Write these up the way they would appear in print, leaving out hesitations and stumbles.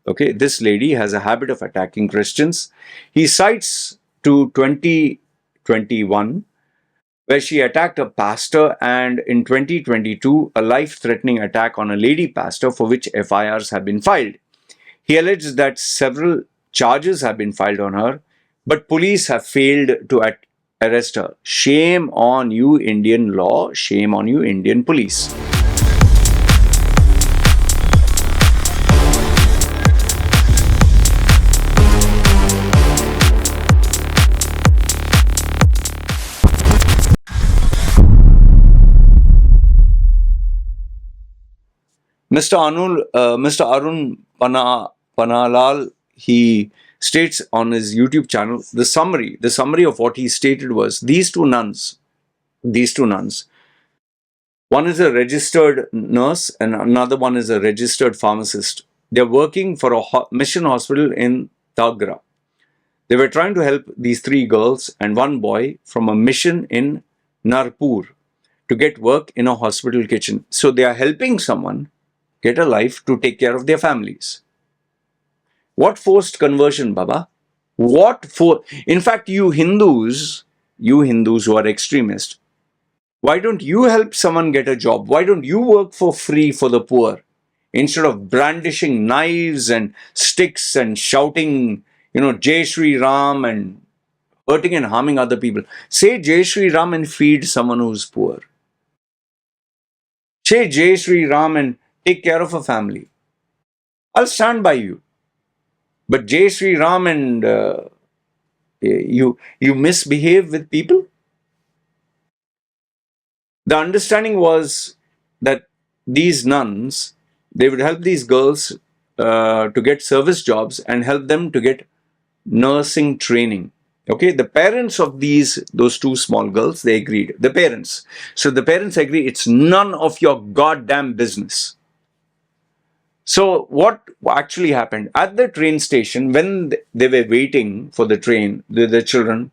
Okay, this lady has a habit of attacking Christians. He cites to 2021, where she attacked a pastor, and in 2022, a life-threatening attack on a lady pastor for which FIRs have been filed. He alleges that several charges have been filed on her, but police have failed to arrest her. Shame on you, Indian law. Shame on you, Indian police. Mr. Arun Panalal, he states on his YouTube channel, the summary of what he stated was these two nuns, one is a registered nurse and another one is a registered pharmacist. They're working for a mission hospital in Tagra. They were trying to help these three girls and one boy from a mission in Narpur to get work in a hospital kitchen. So they are helping someone get a life to take care of their families. What forced conversion, Baba? In fact, you Hindus who are extremists, why don't you help someone get a job? Why don't you work for free for the poor instead of brandishing knives and sticks and shouting, Jai Shri Ram and hurting and harming other people? Say Jai Shri Ram and feed someone who's poor. Say Jai Shri Ram and take care of a family. I'll stand by you. But Jai Shri Ram and you misbehave with people? The understanding was that these nuns, they would help these girls to get service jobs and help them to get nursing training. Okay, the parents of those two small girls, they agreed. The parents. So the parents agree, it's none of your goddamn business. So what actually happened? At the train station, when they were waiting for the train, the children,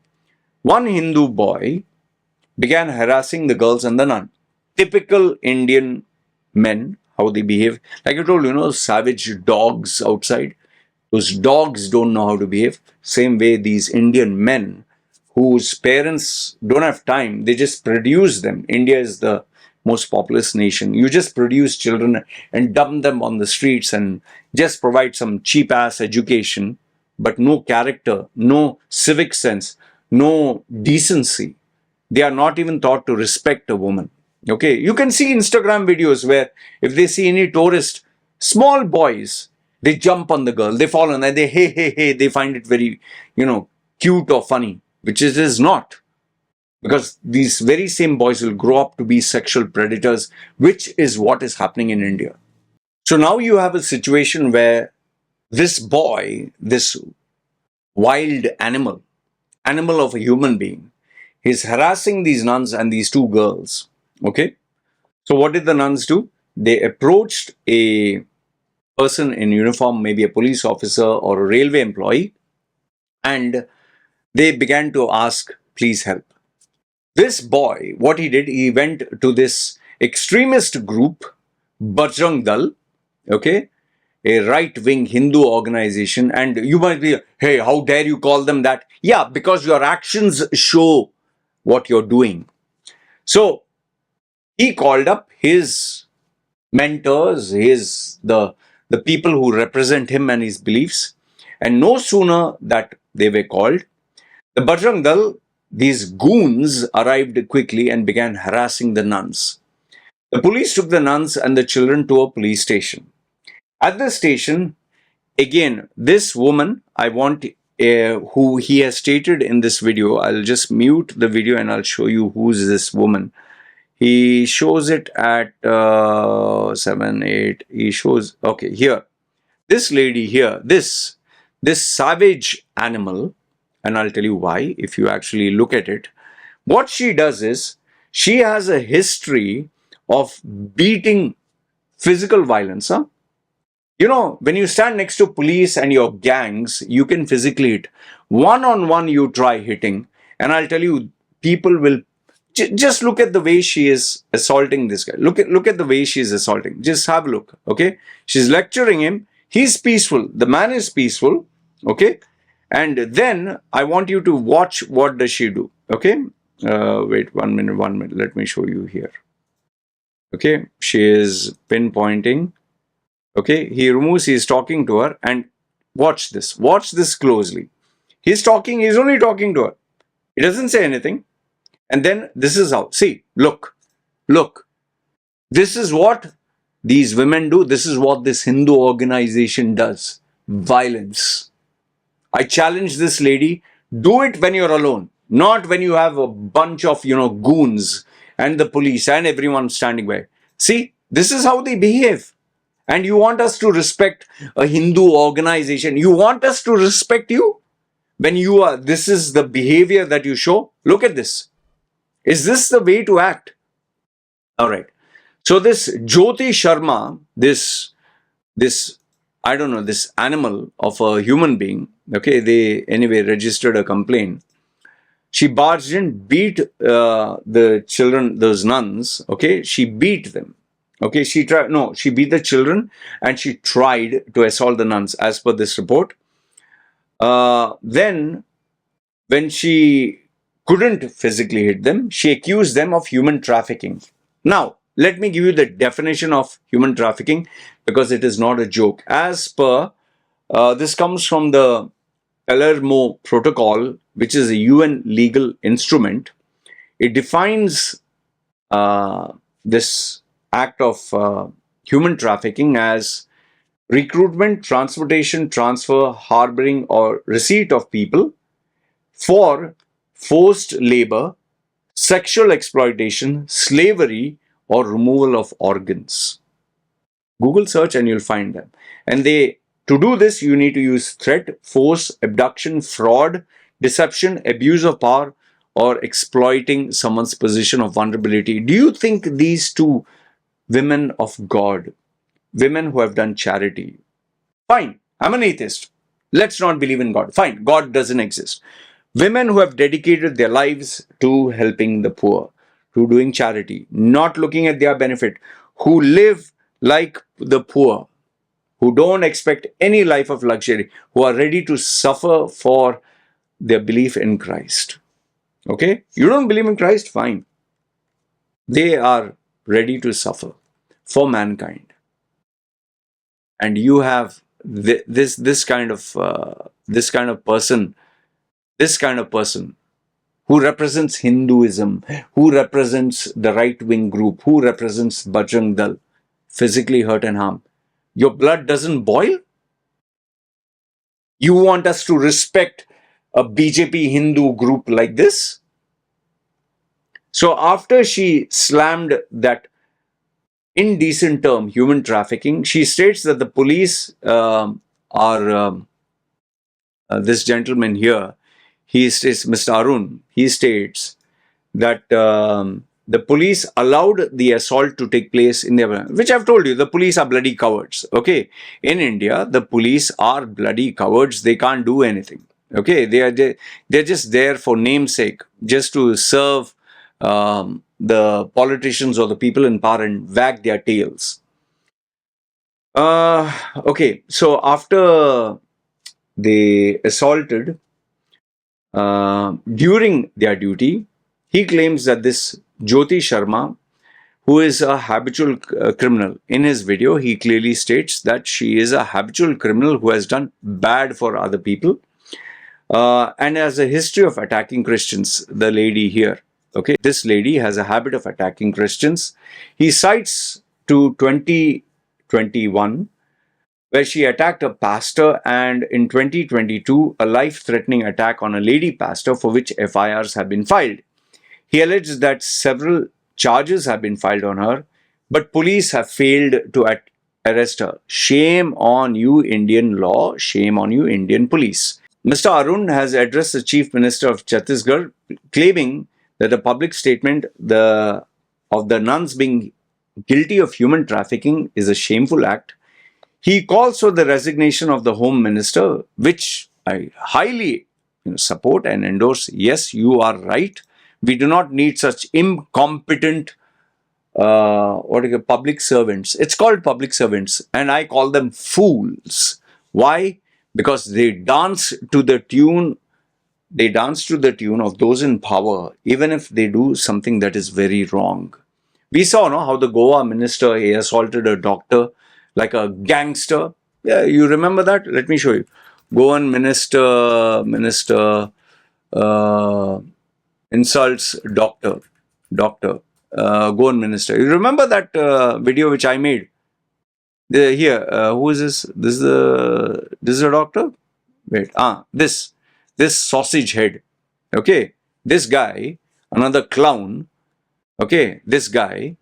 one Hindu boy began harassing the girls and the nun. Typical Indian men, how they behave. Like I told you, savage dogs outside. Those dogs don't know how to behave. Same way these Indian men whose parents don't have time, they just produce them. India is the most populous nation. You just produce children and dump them on the streets and just provide some cheap ass education, but no character, no civic sense, no decency. They are not even taught to respect a woman. Okay, you can see Instagram videos where if they see any tourist, small boys, they jump on the girl, they fall on her, they hey, they find it very, cute or funny, which it is not. Because these very same boys will grow up to be sexual predators, which is what is happening in India. So now you have a situation where this boy, this wild animal of a human being, is harassing these nuns and these two girls. Okay? So what did the nuns do? They approached a person in uniform, maybe a police officer or a railway employee, and they began to ask, please help. This boy, what he did, he went to this extremist group, Bajrang Dal, okay, a right-wing Hindu organization, and you might be, hey, how dare you call them that? Yeah, because your actions show what you're doing. So he called up his mentors, the people who represent him and his beliefs, and no sooner that they were called, the Bajrang Dal, these goons, arrived quickly and began harassing the nuns. The police took the nuns and the children to a police station. At the station, again, this woman, I want who he has stated in this video. I'll just mute the video and I'll show you who's this woman. He shows it at 7, 8. He shows, okay, here. This lady here, this savage animal, and I'll tell you why if you actually look at it. What she does is, she has a history of beating physical violence. Huh? When you stand next to police and your gangs, you can physically hit. One-on-one you try hitting, and I'll tell you, people will just look at the way she is assaulting this guy. Look at the way she is assaulting. Just have a look, okay? She's lecturing him. He's peaceful. The man is peaceful. Okay. And then I want you to watch what does she do. Okay. Wait 1 minute. Let me show you here. Okay. She is pinpointing. Okay. He's talking to her, and watch this. Watch this closely. He's talking. He's only talking to her. He doesn't say anything. And then this is how. See, look. This is what these women do. This is what this Hindu organization does. Violence. I challenge this lady, do it when you're alone, not when you have a bunch of, goons and the police and everyone standing by. See, this is how they behave. And you want us to respect a Hindu organization. You want us to respect you when this is the behavior that you show. Look at this. Is this the way to act? All right. So this Jyoti Sharma, this I don't know, this animal of a human being, okay, they anyway registered a complaint. She barged in, beat the children, those nuns, okay, she beat them. Okay, she beat the children and she tried to assault the nuns as per this report. Then, when she couldn't physically hit them, she accused them of human trafficking. Now, let me give you the definition of human trafficking because it is not a joke. As per, this comes from the Palermo Protocol, which is a UN legal instrument. It defines this act of human trafficking as recruitment, transportation, transfer, harboring, or receipt of people for forced labor, sexual exploitation, slavery, or removal of organs. Google search and you'll find them. And to do this, you need to use threat, force, abduction, fraud, deception, abuse of power, or exploiting someone's position of vulnerability. Do you think these two women of God, women who have done charity, fine, I'm an atheist. Let's not believe in God. Fine, God doesn't exist. Women who have dedicated their lives to helping the poor, to doing charity, not looking at their benefit, who live like the poor, who don't expect any life of luxury, who are ready to suffer for their belief in Christ. Okay? You don't believe in Christ? Fine. They are ready to suffer for mankind. And you have this kind of person who represents Hinduism, who represents the right-wing group, who represents Bajrang Dal, physically hurt and harm. Your blood doesn't boil? You want us to respect a BJP Hindu group like this? So after she slammed that indecent term, human trafficking, she states that the police this gentleman here, he states, Mr. Arun, he states that the police allowed the assault to take place in their, which I've told you, the police are bloody cowards. Okay, in India, the police are bloody cowards. They can't do anything. Okay, they're just there for namesake, just to serve the politicians or the people in power and wag their tails. Okay, so after they assaulted during their duty, he claims that this Jyoti Sharma, who is a habitual criminal, in his video, he clearly states that she is a habitual criminal who has done bad for other people and has a history of attacking Christians, the lady here. Okay, this lady has a habit of attacking Christians. He cites to 2021, where she attacked a pastor, and in 2022, a life-threatening attack on a lady pastor for which FIRs have been filed. He alleges that several charges have been filed on her, but police have failed to arrest her. Shame on you, Indian law. Shame on you, Indian police. Mr. Arun has addressed the Chief Minister of Chhattisgarh, claiming that a public statement of the nuns being guilty of human trafficking is a shameful act. He calls for the resignation of the Home Minister, which I highly support and endorse. Yes, you are right. We do not need such incompetent what do you call, public servants. It's called public servants, and I call them fools. Why? Because they dance to the tune. They dance to the tune of those in power, even if they do something that is very wrong. We saw, no, how the Goa minister, he assaulted a doctor like a gangster. Yeah, you remember that? Let me show you. Goan minister uh, insults doctor, Goan minister. You remember that video which I made? Here, who is this? This is a doctor. Wait, this sausage head. Okay, this guy, another clown. Okay, this guy,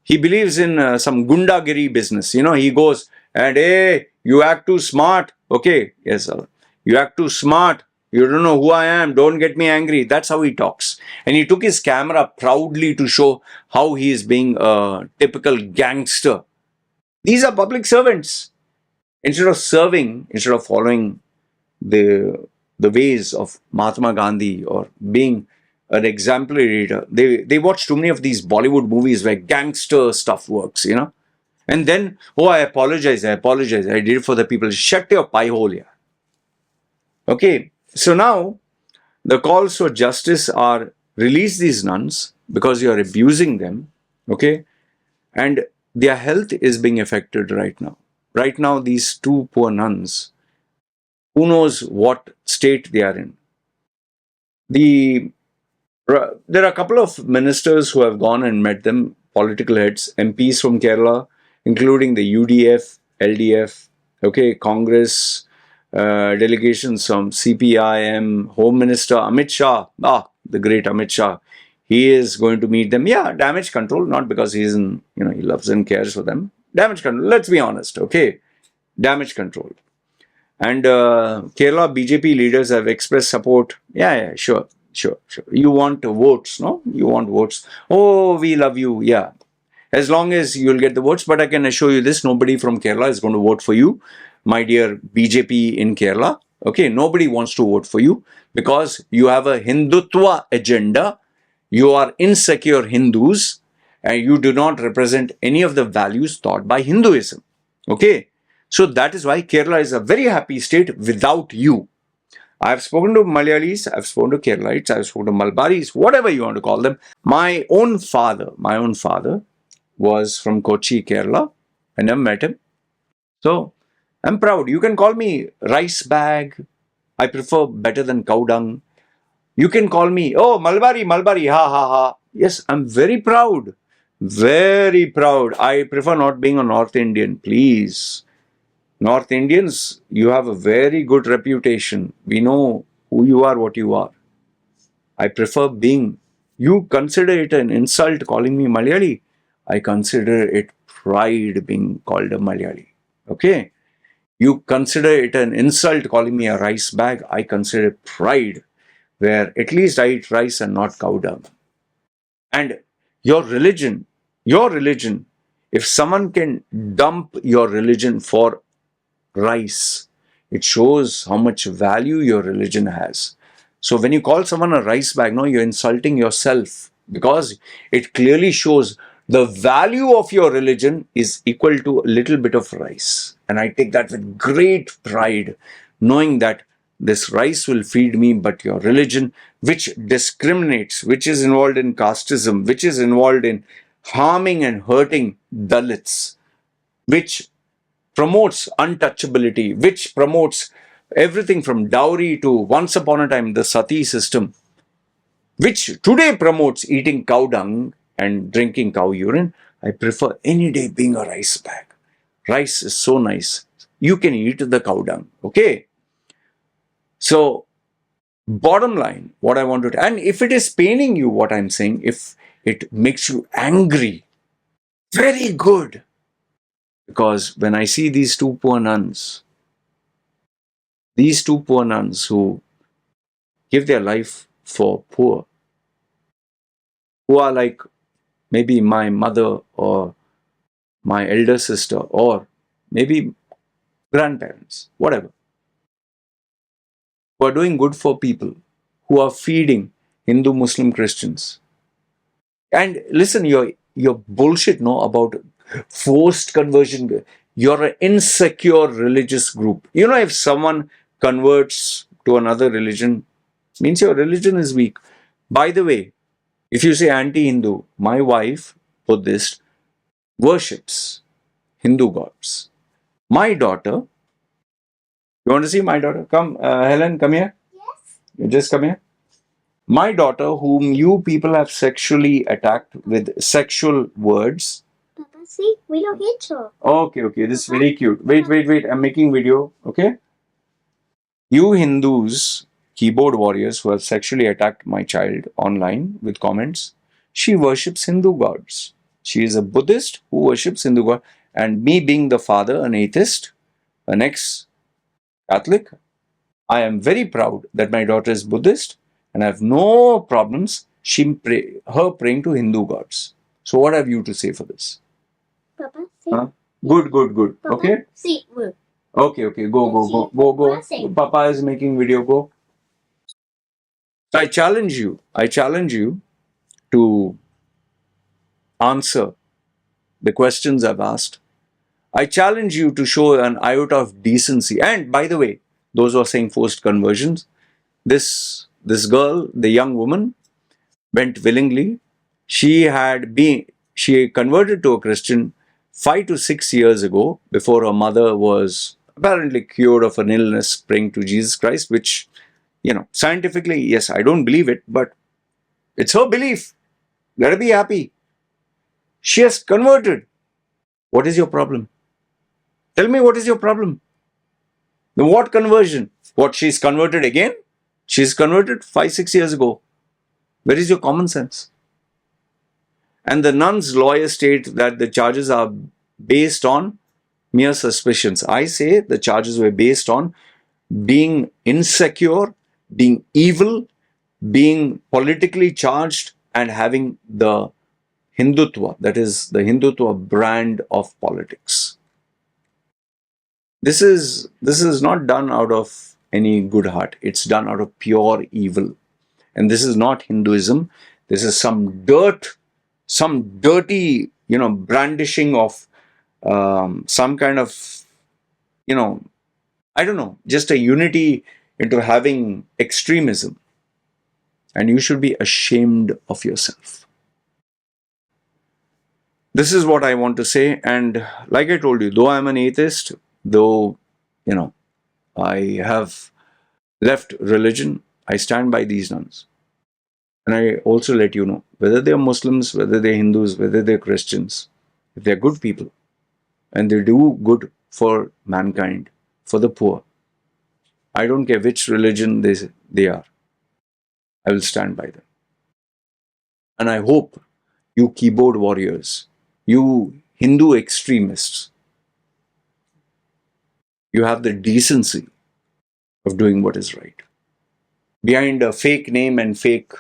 he believes in some gundagiri business. You know, he goes and, hey, you act too smart. Okay, yes, sir. You act too smart. You don't know who I am. Don't get me angry. That's how he talks. And he took his camera proudly to show how he is being a typical gangster. These are public servants. Instead of following the ways of Mahatma Gandhi or being an exemplary leader, they watch too many of these Bollywood movies where gangster stuff works, you know. And then, oh, I apologize, I did it for the people. Shut your pie hole, yeah. Okay, so now the calls for justice are release these nuns because you are abusing them, okay, and their health is being affected right now. Right now, these two poor nuns, who knows what state they are in. The There are a couple of ministers who have gone and met them, political heads, MPs from Kerala, including the UDF, LDF, okay, Congress, delegations from CPIM, Home Minister Amit Shah, the great Amit Shah. He is going to meet them. Yeah, damage control, not because he loves and cares for them. Damage control, let's be honest, okay? Damage control. And Kerala BJP leaders have expressed support. Yeah, sure. You want votes, no? You want votes. Oh, we love you. Yeah. As long as you'll get the votes. But I can assure you this, nobody from Kerala is going to vote for you, my dear BJP in Kerala. Okay, nobody wants to vote for you because you have a Hindutva agenda. You are insecure Hindus and you do not represent any of the values taught by Hinduism. Okay, so that is why Kerala is a very happy state without you. I've spoken to Malayalis, I've spoken to Keralites, I've spoken to Malabaris, whatever you want to call them. My own father was from Kochi, Kerala. I never met him. So I'm proud. You can call me rice bag. I prefer better than cow dung. You can call me, oh, Malbari, ha ha ha. Yes, I'm very proud. Very proud. I prefer not being a North Indian, please. North Indians, you have a very good reputation. We know who you are, what you are. I prefer being. You consider it an insult calling me Malayali. I consider it pride being called a Malayali. Okay? You consider it an insult calling me a rice bag. I consider it pride, where at least I eat rice and not cow dung. And your religion, if someone can dump your religion for rice, it shows how much value your religion has. So when you call someone a rice bag, no, you're insulting yourself because it clearly shows the value of your religion is equal to a little bit of rice. And I take that with great pride, knowing that this rice will feed me, but your religion, which discriminates, which is involved in casteism, which is involved in harming and hurting Dalits, which promotes untouchability, which promotes everything from dowry to once upon a time the sati system, which today promotes eating cow dung and drinking cow urine. I prefer any day being a rice bag. Rice is so nice. You can eat the cow dung. Okay. So, bottom line, what I want to, and if it is paining you, what I'm saying, if it makes you angry, very good. Because when I see these two poor nuns who give their life for poor, who are like maybe my mother or my elder sister or maybe grandparents, whatever, who are doing good for people, who are feeding Hindu, Muslim, Christians. And listen, your your bullshit, no, about forced conversion. You're an insecure religious group. You know, if someone converts to another religion, means your religion is weak. By the way, if you say anti-Hindu, my wife, Buddhist, worships Hindu gods. My daughter, you want to see my daughter? Come, Helen, come here. Yes. You just come here. My daughter, whom you people have sexually attacked with sexual words. Papa, see, we don't hit her. Okay, okay, this is very cute. Wait. I'm making video. Okay. You Hindus, keyboard warriors who have sexually attacked my child online with comments, she worships Hindu gods. She is a Buddhist who worships Hindu gods. And me being the father, an atheist, an ex Catholic, I am very proud that my daughter is Buddhist and I have no problems her praying to Hindu gods. So, what have you to say for this? Papa, see. Huh? Good. Papa, okay? See, look. Okay. Go. Papa is making video. Go. So I challenge you to answer the questions I've asked. I challenge you to show an iota of decency. And by the way, those who are saying forced conversions, this girl, the young woman, went willingly. She converted to a Christian 5 to 6 years ago before her mother was apparently cured of an illness, praying to Jesus Christ, which, scientifically, yes, I don't believe it, but it's her belief. Let her be happy. She has converted. What is your problem? Tell me, what is your problem? The what conversion? What, she's converted again? She's converted 5, 6 years ago. Where is your common sense? And the nuns' lawyers state that the charges are based on mere suspicions. I say the charges were based on being insecure, being evil, being politically charged, and having the Hindutva, that is the Hindutva brand of politics. This is not done out of any good heart. It's done out of pure evil. And this is not Hinduism. This is some dirty, brandishing of some kind of, I don't know, just a unity into having extremism. And you should be ashamed of yourself. This is what I want to say. And like I told you, though I'm an atheist, though, I have left religion, I stand by these nuns. And I also let you know, whether they're Muslims, whether they're Hindus, whether they're Christians, if they're good people and they do good for mankind, for the poor, I don't care which religion they are, I will stand by them. And I hope you keyboard warriors, you Hindu extremists, you have the decency of doing what is right. Behind a fake name and fake,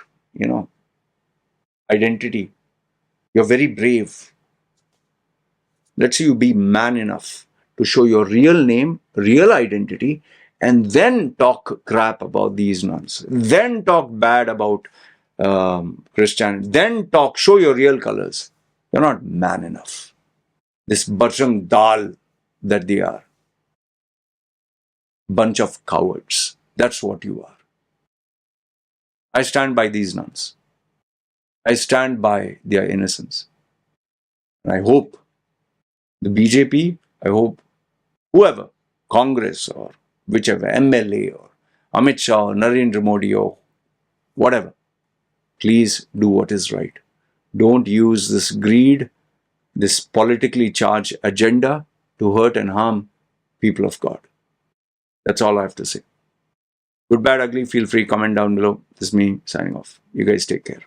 identity, you're very brave. Let's see you be man enough to show your real name, real identity, and then talk crap about these nuns. Then talk bad about Christianity. Then show your real colors. You're not man enough. This Bajrang Dal that they are. Bunch of cowards. That's what you are. I stand by these nuns. I stand by their innocence. And I hope the BJP, I hope whoever, Congress or whichever, MLA or Amit Shah or Narendra Modi or whatever, please do what is right. Don't use this greed, this politically charged agenda to hurt and harm people of God. That's all I have to say. Good, bad, ugly, feel free, comment down below. This is me signing off. You guys take care.